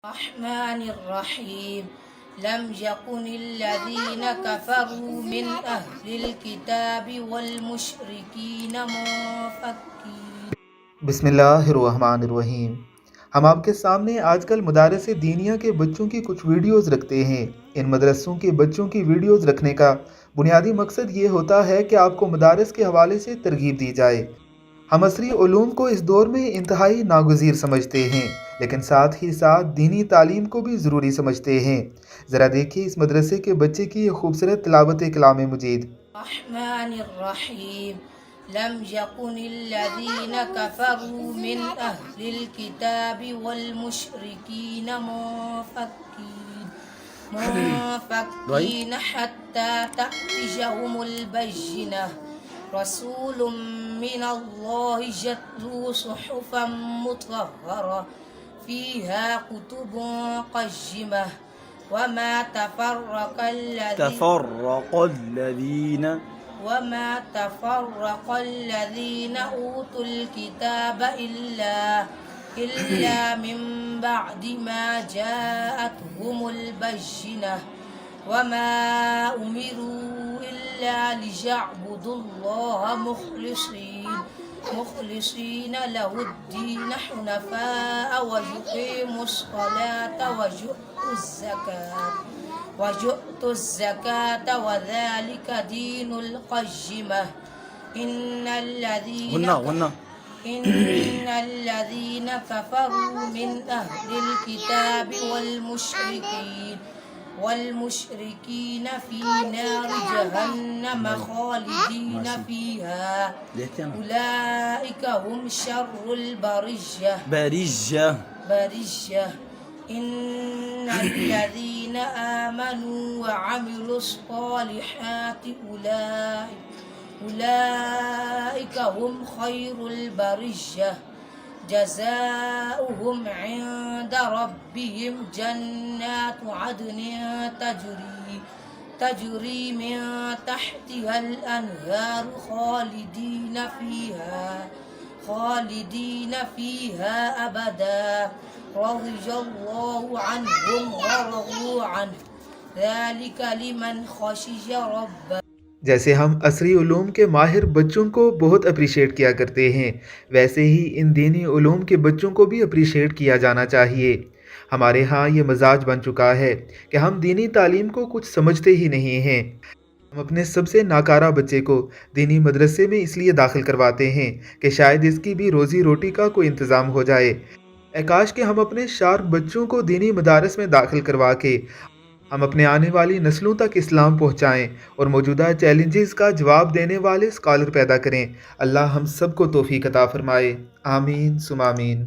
الرحمن الرحيم لم يكن الذين كفروا من أهل الكتاب والمشركين منفكين बिस्मिल्लाहिर्रहमानिर्रहीम। हम आपके सामने आजकल मदारस दीनिया के बच्चों की कुछ वीडियोज़ रखते हैं। इन मदरसों के बच्चों की वीडियोज़ रखने का बुनियादी मकसद ये होता है कि आपको मदारस के हवाले से तरगीब दी जाए। हम असरी उलूम को इस दौर में इंतहाई नागुज़ीर समझते हैं, लेकिन साथ ही साथ दीनी तालीम को भी ज़रूरी समझते हैं। ज़रा देखिए इस मदरसे के बच्चे की ये खूबसूरत तिलावत कलाम मजीद। الرحمن الرحيم لم يكن الذين كفروا من أهل الكتاب والمشركين منفكين حتى تأتيهم البينة رسول من الله يتلو صحفا مطهرة فيها كتب قيمة وما تفرق الذين أوتوا الكتاب إلا من بعد ما جاءتهم البينة وما أمروا إلا ليعبدوا الله مخلصين له الدين حنفاء ويقيموا الصلاة ويؤتوا الزكاة وذلك دين القيمة إن الذين كفروا من أهل الكتاب والمشركين في نار جهنم خالدين فيها أولئك هم شر البرية إن الذين آمنوا وعملوا الصالحات أولئك هم خير البرية جزاؤهم عند ربهم جنات عدن تجري من تحتها الأنهار خالدين فيها أبدا رضي الله عنهم ورضوا عنه ذلك لمن خشي ربه। जैसे हम असरी उलूम के माहिर बच्चों को बहुत अप्रिशिएट किया करते हैं, वैसे ही इन दीनी उलूम के बच्चों को भी अप्रिशिएट किया जाना चाहिए। हमारे यहाँ ये मजाज बन चुका है कि हम दीनी तालीम को कुछ समझते ही नहीं हैं। हम अपने सबसे नाकारा बच्चे को दीनी मदरसे में इसलिए दाखिल करवाते हैं कि शायद इसकी भी रोज़ी रोटी का कोई इंतज़ाम हो जाए। काश कि हम अपने शार्प बच्चों को दीनी मदारस में दाखिल करवा के हम अपने आने वाली नस्लों तक इस्लाम पहुँचाएँ और मौजूदा चैलेंजेस का जवाब देने वाले स्कॉलर पैदा करें। अल्लाह हम सबको तौफीक अता फ़रमाए। आमीन सुम आमीन।